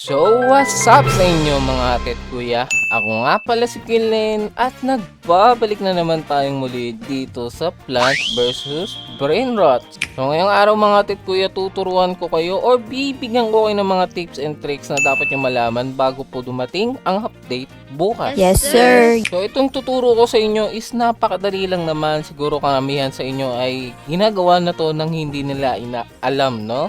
So, what's up sa inyo mga ate at kuya? Ako nga pala si Kilen at nagbabalik na naman tayong muli dito sa Plant vs. Brainrot. So, ngayong araw mga ate at kuya, tuturuan ko kayo or bibigyan ko kayo ng mga tips and tricks na dapat nyo malaman bago po dumating ang update bukas. Yes, sir. So, itong tuturo ko sa inyo is napakadali lang naman. Siguro karamihan sa inyo ay ginagawa na to nang hindi nila alam, no?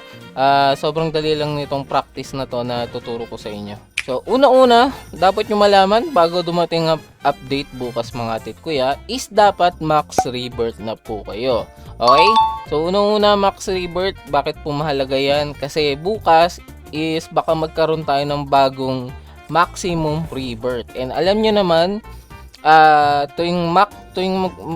Sobrang dali lang nitong practice na to na tuturo ko sa inyo. So, una-una, dapat nyo malaman bago dumating ang update bukas mga tit kuya is dapat max rebirth na po kayo. Okay? So, unang-una max rebirth, bakit po mahalaga yan? Kasi bukas is baka magkaroon tayo ng bagong maximum rebirth. And alam nyo naman, tuwing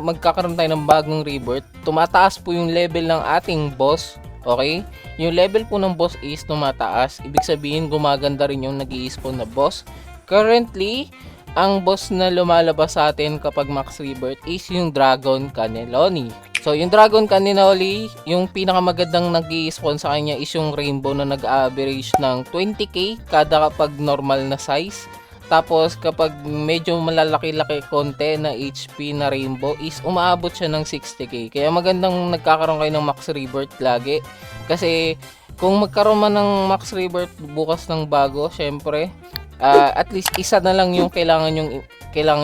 magkakaroon tayo ng bagong rebirth, tumataas po yung level ng ating boss. Okay? Yung level po ng boss is tumataas. Ibig sabihin, gumaganda rin yung nag-i-spawn na boss. Currently, ang boss na lumalabas sa atin kapag max rebirth is yung Dragon Cannelloni. So, yung Dragon Cannelloni, yung pinakamagandang nag-i-spawn sa kanya is yung Rainbow na nag-average ng 20k kada kapag normal na size. Tapos kapag medyo malalaki-laki konti na HP na Rainbow is umaabot siya ng 60k. Kaya magandang nagkakaroon kayo ng max rebirth lagi. Kasi kung magkaroon man ng max rebirth bukas ng bago, syempre at least isa na lang yung kailangan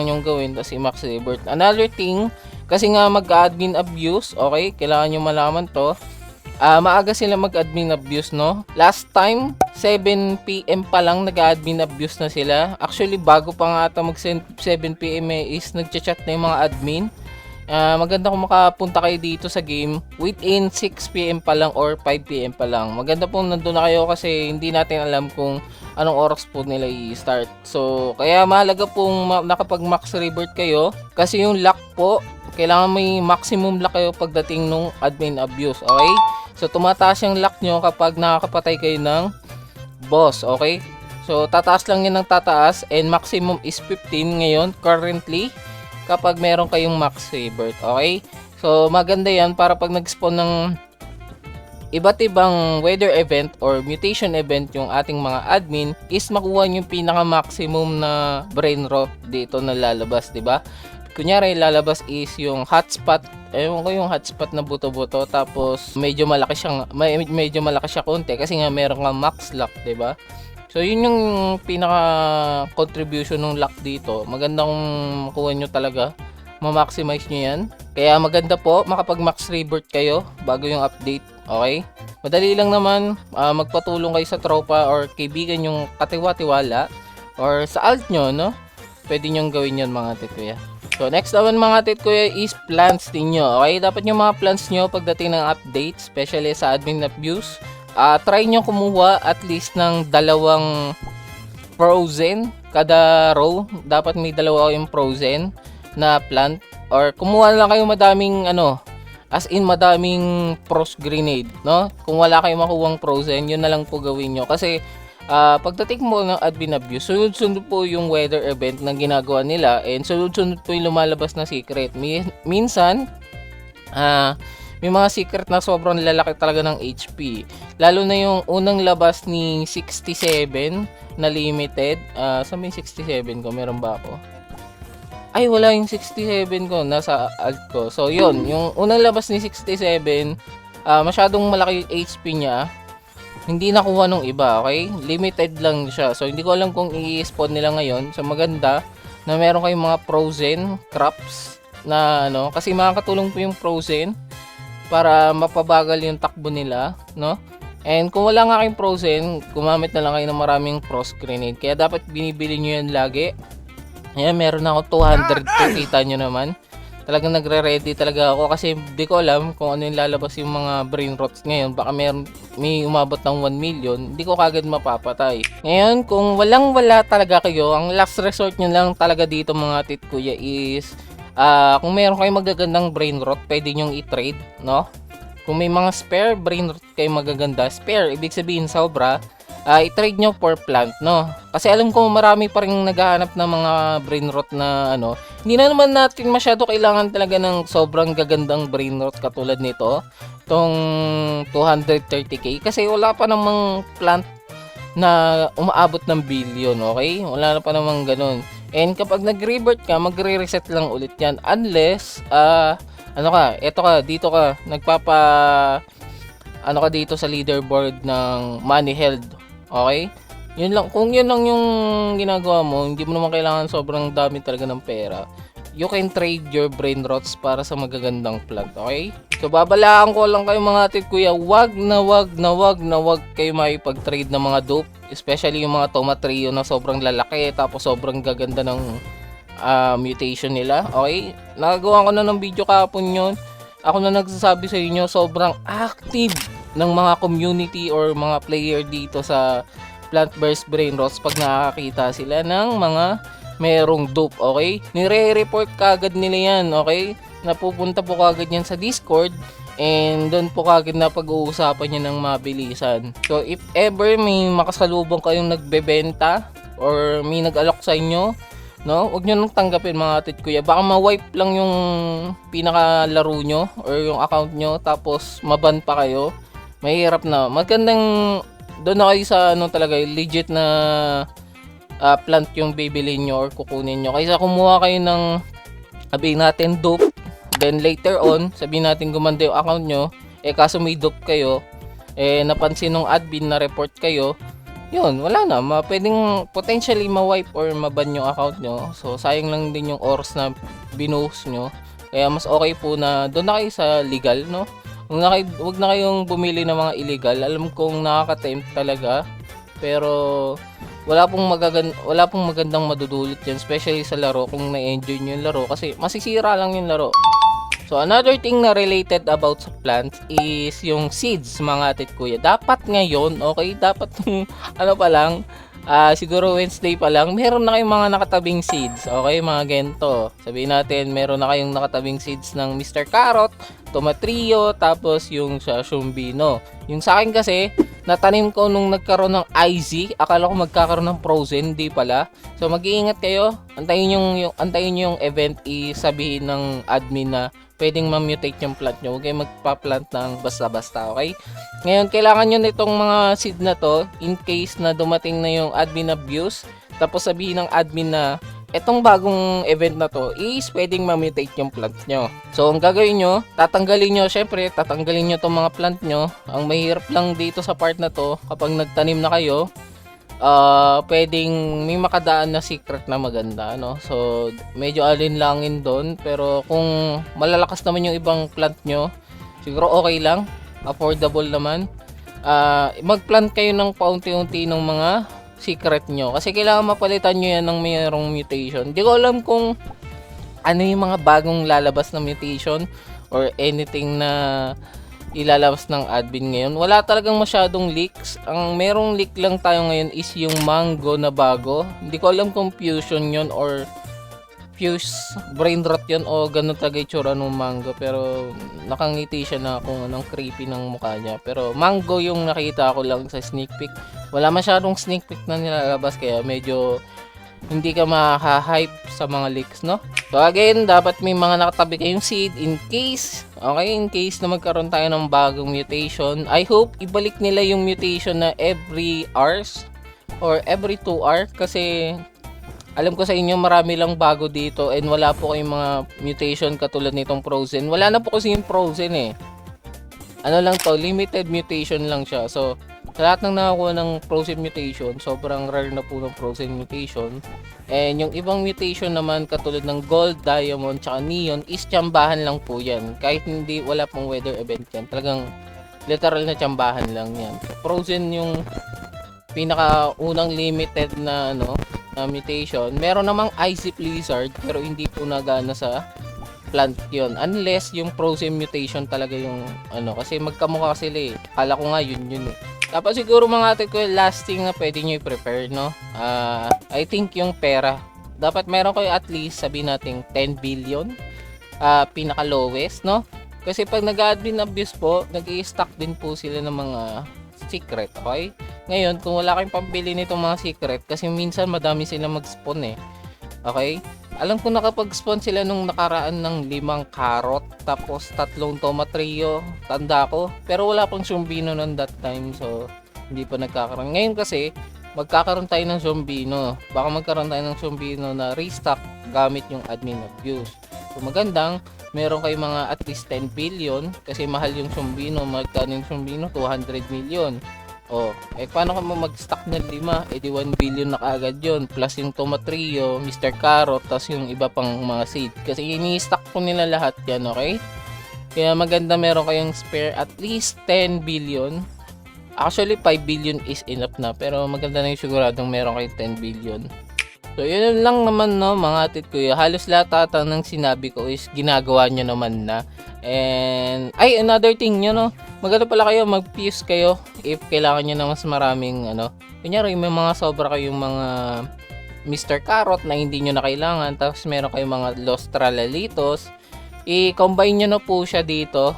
yung gawin kasi max rebirth. Another thing, kasi nga mag-admin abuse, okay? Kailangan nyo malaman to. Maaga sila mag-admin abuse, no? Last time, 7 PM pa lang nag-admin abuse na sila. Actually, bago pa nga ata mag 7 PM is nagchat-chat na yung mga admin. Maganda kung makapunta kayo dito sa game within 6 PM pa lang or 5 PM pa lang. Maganda pong nandun na kayo kasi hindi natin alam kung anong oras po nila i-start. So, kaya mahalaga pong nakapag max rebirth kayo kasi yung luck po, kailangan may maximum luck kayo pagdating nung admin abuse, okay? So, tumataas yung luck nyo kapag nakakapatay kayo ng boss, okay? So, tataas lang yan ng tataas and maximum is 15 ngayon, currently, kapag meron kayong max rebirth, okay? So, maganda yan para pag nag-spawn ng iba't ibang weather event or mutation event yung ating mga admin is makuha yung pinaka-maximum na brain rot dito na lalabas, di ba? Kunyari, lalabas is yung hotspot. Ewan ko yung hotspot na buto-buto. Tapos, medyo malaki siya konti. Kasi nga, meron nga max luck, ba diba? So, yun yung pinaka-contribution ng luck dito. Maganda kung makuha nyo talaga. Ma-maximize nyo yan. Kaya maganda po, makapag-max rebirth kayo bago yung update. Okay? Madali lang naman. Magpatulong kayo sa tropa or kaibigan yung katiwa-tiwala. Or sa alt nyo, no? Pwede nyong gawin yun mga tituya. So, next naman mga tit kuya is plants ninyo. Okay, dapat yung mga plants nyo pagdating ng update, especially sa admin abuse, try nyo kumuha at least ng 2 frozen kada row. Dapat may 2 yung frozen na plant. Or kumuha lang kayo madaming as in madaming frost grenade, no? Kung wala kayong makuwang frozen, yun na lang po gawin nyo. Kasi pagdating mo ng admin abuse, sunod-sunod po yung weather event na ginagawa nila and sunod-sunod po yung lumalabas na secret. Minsan, may mga secret na sobrang lalaki talaga ng HP. Lalo na yung unang labas ni 67 na limited. Saan may 67 ko? Meron ba ako? Ay, wala yung 67 ko. Nasa alt ko. So, yun. Yung unang labas ni 67, masyadong malaki yung HP niya. Hindi nakuha nung iba, okay? Limited lang siya. So, hindi ko alam kung i-spawn nila ngayon. So, maganda na meron kayong mga frozen crops na kasi makakatulong po yung frozen para mapabagal yung takbo nila, no? And kung wala nga kayong frozen, gumamit na lang kayo ng maraming frost grenade. Kaya dapat binibili nyo yan lagi. Ayan, meron ako 200 kita nyo naman. Talagang nagre-ready talaga ako kasi di ko alam kung ano yung lalabas yung mga brain rots ngayon. Baka may umabot ng 1 million, hindi ko kagad mapapatay. Ngayon, kung wala talaga kayo, ang last resort nyo lang talaga dito mga tit kuya is kung meron kayong magagandang brain rot, pwede nyong i-trade, no? Kung may mga spare brain rot kayo magaganda, spare, ibig sabihin sobra, i-trade nyo for plant, no? Kasi alam ko marami pa rin naghahanap ng mga brain rot na hindi na naman natin masyado kailangan talaga ng sobrang gagandang brain rot katulad nito, tong 230k kasi wala pa namang plant na umaabot ng billion, okay? Wala na pa namang ganun. And kapag nag-revert ka, magre-reset lang ulit yan. Unless, dito ka, ano ka dito sa leaderboard ng money held, okay? Yun lang, kung yun lang yung ginagawa mo, hindi mo naman kailangan sobrang dami talaga ng pera. You can trade your brain rots para sa magagandang plant, okay? So babalaan ko lang kayo mga atit kuya, wag kayo makipag-trade ng mga dope, especially yung mga tomatrio na sobrang lalaki tapos sobrang gaganda ng mutation nila, okay? Nagagawa ko na ng video kahapon yun. Ako na nagsasabi sa inyo, sobrang active ng mga community or mga player dito sa Plant Burst Brain Rots pag nakakita sila ng mga merong dope, okay? Nire-report kagad nila yan, okay? Napupunta po kagad yan sa Discord and doon po kagad na pag-uusapan niya ng mabilisan. So if ever may makasalubong kayong nagbebenta or may nag-alok sa inyo, no, huwag nyo nang tanggapin mga atit kuya. Baka ma-wipe lang yung pinakalaro nyo or yung account nyo tapos maban pa kayo. Mahirap na. Magandang doon na kayo sa talaga legit na plant yung bibilin nyo or kukunin nyo. Kaysa kumuha kayo ng sabihin natin dope, then later on sabihin natin gumanda yung account nyo, kaso may dope kayo, napansin ng admin na report kayo, yun, wala na, pwedeng potentially ma-wipe or maban yung account nyo. So sayang lang din yung oras na binuhos nyo. Kaya mas okay po na doon na kayo sa legal, no? Huwag na kayong bumili ng mga illegal. Alam kong nakaka-tempt talaga, pero wala pong magandang madudulot yan, especially sa laro kung na-enjoy nyo yung laro kasi masisira lang yung laro. So another thing na related about sa plants is yung seeds mga atit kuya. Dapat ngayon, okay, dapat siguro Wednesday pa lang, meron na kayong mga nakatabing seeds, okay, mga gento. Sabihin natin, meron na kayong nakatabing seeds ng Mr. Carrot, Tomatrio, tapos yung sa Shumbino. Yung sa akin kasi, natanim ko nung nagkaroon ng IZ, akala ko magkakaroon ng Frozen, di pala. So mag-iingat kayo, antayin nyo yung event, sabihin ng admin na pwedeng ma-mutate yung plant nyo. Huwag kayong magpa-plant ng basta-basta, okay? Ngayon, kailangan nyo nitong mga seed na to in case na dumating na yung admin abuse. Tapos sabihin ng admin na etong bagong event na to is pwedeng ma-mutate yung plant nyo. So, ang gagawin nyo, tatanggalin nyo itong mga plant nyo. Ang mahirap lang dito sa part na to, kapag nagtanim na kayo, pwedeng may makadaan na secret na maganda, no? So medyo alinlangin doon, pero kung malalakas naman yung ibang plant nyo, siguro okay lang, affordable naman. Mag-plant kayo ng paunti-unti ng mga secret nyo kasi kailangan mapalitan nyo yan ng mayroong mutation. Di ko alam kung ano yung mga bagong lalabas na mutation or anything na ilalabas ng admin ngayon. Wala talagang masyadong leaks. Ang merong leak lang tayo ngayon is yung mango na bago. Hindi ko alam kung fusion yun or fuse brain rot yun o ganun talaga itsura ng mango. Pero nakangiti siya na kung anong creepy ng mukha niya. Pero mango yung nakita ko lang sa sneak peek. Wala masyadong sneak peek na nilalabas kaya medyo hindi ka ma-hype sa mga leaks, no? So again, dapat may mga nakatabi kayong seed in case na magkaroon tayo ng bagong mutation. I hope ibalik nila yung mutation na every hours or every 2 hours kasi alam ko sa inyo marami lang bago dito and wala po kayong mga mutation katulad nitong Frozen. Wala na po kasi yung Frozen Ano lang to, limited mutation lang siya. So sa lahat ng nakakuha ng Frozen mutation, sobrang rare na po ng Frozen mutation. And yung ibang mutation naman katulad ng Gold, Diamond, tsaka Neon is tsambahan lang po yan. Kahit wala pong weather event yan. Talagang literal na tsambahan lang yan. Frozen yung pinakaunang limited na na mutation. Meron namang Icy Blizzard pero hindi po nagana sa plant yon unless yung Frozen mutation talaga yung kasi magkamukha sila Akala ko nga yun Tapos siguro mga ate ko, last thing na pwede nyo i-prepare, no? I think yung pera. Dapat meron kayo at least, sabihin natin, 10 billion. Pinaka-lowest, no? Kasi pag nag-admin abuse po, nag-i-stack din po sila ng mga secret, okay? Ngayon, kung wala kayong pambili nitong mga secret, kasi minsan madami sila mag-spawn Okay? Alam ko nakapag-spawn sila nung nakaraan ng 5 carrot, tapos 3 tomatrio, tanda ko. Pero wala pang Shumbino nun that time, so Hindi pa nagkakaroon. Ngayon kasi, magkakaroon tayo ng Zombino. Baka magkaroon tayo ng Zombino na restock gamit yung admin abuse. So magandang meron kayo mga at least 10 billion kasi mahal yung Zombino. Magkano yung Zombino? 200 million. Oh, paano ka mo mag-stock ng 5? Di 1 billion na kaagad yun. Plus yung Tomatrio, Mr. Carrot, tas yung iba pang mga seed. Kasi ini-stock ko nila lahat yan, okay? Kaya maganda meron kayong spare at least 10 billion. Actually, 5 billion is enough na. Pero maganda na yung siguradong meron kayong 10 billion. So, yun lang naman, no, mga atit ko. Halos lahat ata ng sinabi ko is ginagawa nyo naman na. And, another thing nyo, no. Maganda pala kayo, mag-fuse kayo if kailangan nyo na mas maraming, kunyari, may mga sobra kayong mga Mr. Carrot na hindi nyo na kailangan. Tapos, meron kayong mga Los Tralalitos. I-combine nyo na po siya dito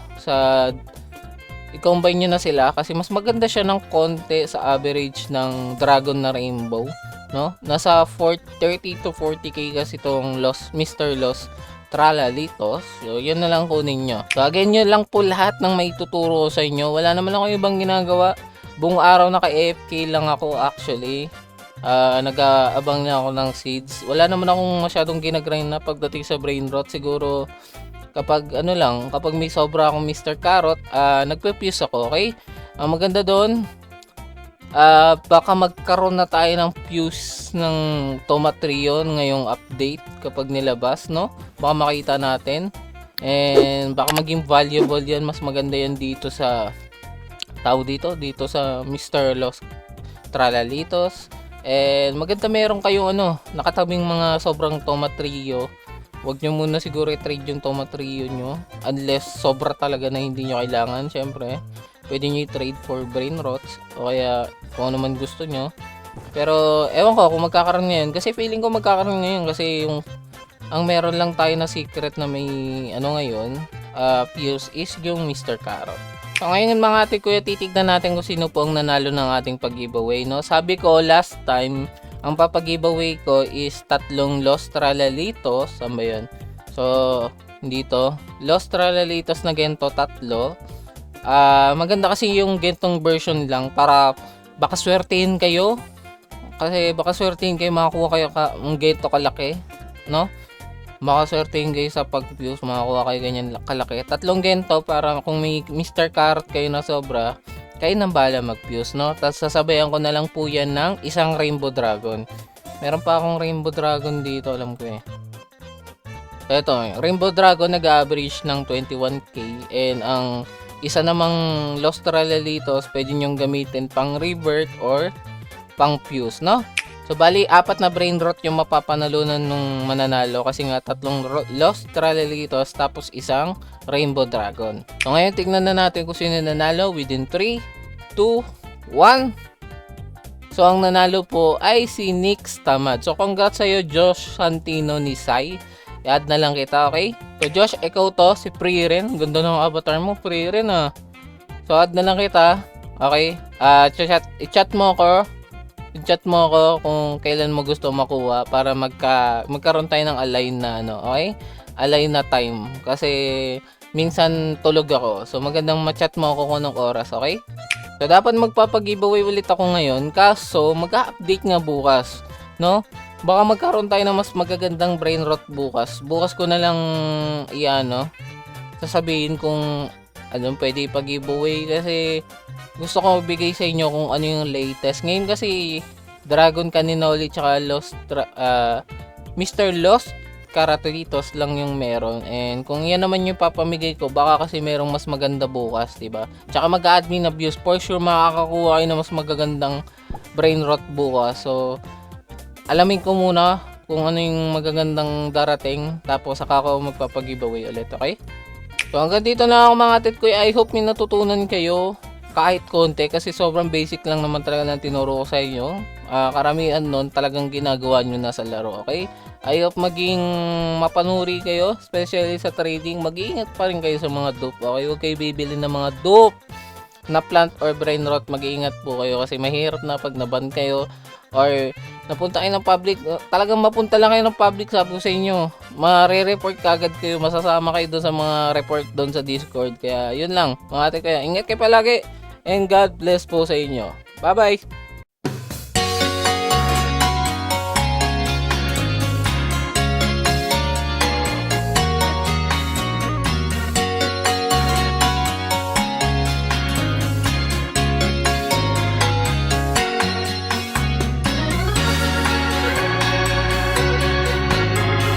i-combine nyo na sila kasi mas maganda siya ng konti sa average ng Dragon na Rainbow, no? Nasa 30 to 40k kasi itong Mr. Los Tralalitos. So, yun na lang kunin nyo. So, again, yun lang po lahat ng maituturo ko sa inyo. Wala naman ako ibang ginagawa. Buong araw naka-AFK lang ako actually. Nag-aabang na ako ng seeds. Wala naman akong masyadong ginagrind na pagdating sa brain rot. Siguro kapag kapag may sobra akong Mr. Carrot, nagpe-fuse ako, okay? Ang maganda doon, baka magkaroon na tayo ng fuse ng Tomatrion ngayong update kapag nilabas, no? Baka makita natin. And baka maging valuable yan, mas maganda yan dito sa dito sa Mr. Los Tralalitos. And maganda meron kayong nakatabing mga sobrang Tomatrio. Huwag nyo muna siguro i-trade yung Tomatrio nyo unless sobra talaga na hindi nyo kailangan. Syempre, pwede nyo i-trade for brain rots o kaya kung ano man gusto nyo. Pero ewan ko kung magkakaroon ngayon kasi feeling ko magkakaroon ngayon kasi ang meron lang tayo na secret na may ngayon, fuse is yung Mr. Carrot. So ngayon mga ate kuya, titignan natin kung sino po ang nanalo ng ating pag-giveaway, no? Sabi ko last time, ang papag-giveaway ko is 3 Los Tralalitos. Saan ba yun? So, dito. Los Tralalitos na gento, 3. Maganda kasi yung gentong version lang para baka swertihin kayo. Kasi baka swertihin kayo, makakuha kayo ng gento kalaki. No? Baka swertihin kayo sa pag-fuse, makakuha kayo ganyan kalaki. 3 gento para kung may Mr. Carrot kayo na sobra, kayo nang bala mag-fuse, no? Tapos sasabayan ko na lang po yan ng isang Rainbow Dragon. Meron pa akong Rainbow Dragon dito, alam ko eh. Ito, Rainbow Dragon nag-average ng 21k. And ang isa namang Los Tralalitos, pwede nyong gamitin pang revert or pang fuse, no? So, bali, 4 na brain rot yung mapapanalunan nung mananalo kasi nga 3 Los Tralalitos tapos isang Rainbow Dragon. So, ngayon tignan na natin kung sino nanalo within 3, 2, 1. So, ang nanalo po ay si Nix Tamad. So, congrats sa'yo, Josh Santino ni Sai. I-add na lang kita, okay? So, Josh, ikaw to, si Priren. Ganda ng avatar mo, Priren, ah. So, add na lang kita. Okay? I-chat mo ako. I-chat mo ako kung kailan mo gusto makuha para magkaroon tayo ng align na okay? Align na time. Kasi minsan tulog ako. So magandang ma-chat mo ako kung anong oras, okay? So dapat magpapag-giveaway ulit ako ngayon. Kaso mag-update nga bukas, no? Baka magkaroon tayo ng mas magagandang brain rot bukas. Bukas ko na lang sasabihin kung pwede ipag-giveaway kasi gusto ko magbigay sa inyo kung ano yung latest. Ngayon kasi Dragon Caninoli tsaka Mr. Lost Caratitos lang yung meron. And kung yan naman yung papamigay ko, baka kasi merong mas maganda bukas, diba? Tsaka mag-admin abuse. For sure makakakuha kayo ng mas magagandang brain rot bukas. So, alamin ko muna kung ano yung magagandang darating. Tapos saka ako magpapag-giveaway ulit, okay? So, hanggang dito na ako mga tit ko. I hope may natutunan kayo kahit konti kasi sobrang basic lang naman talaga ng tinuro ko sa inyo. Karamihan nun talagang ginagawa nyo na sa laro, okay? I hope maging mapanuri kayo, especially sa trading. Mag-iingat pa rin kayo sa mga dupe, okay? Huwag kayo bibili ng mga dupe na plant or brain rot. Mag-iingat po kayo kasi mahirap na pag naban kayo or napunta kayo ng public. Talagang mapunta lang kayo ng public, sabi ko sa inyo. Mare-report kagad kayo, masasama kayo doon sa mga report doon sa Discord. Kaya yun lang, mga ate, kaya ingat kayo palagi and God bless po sa inyo. Bye-bye!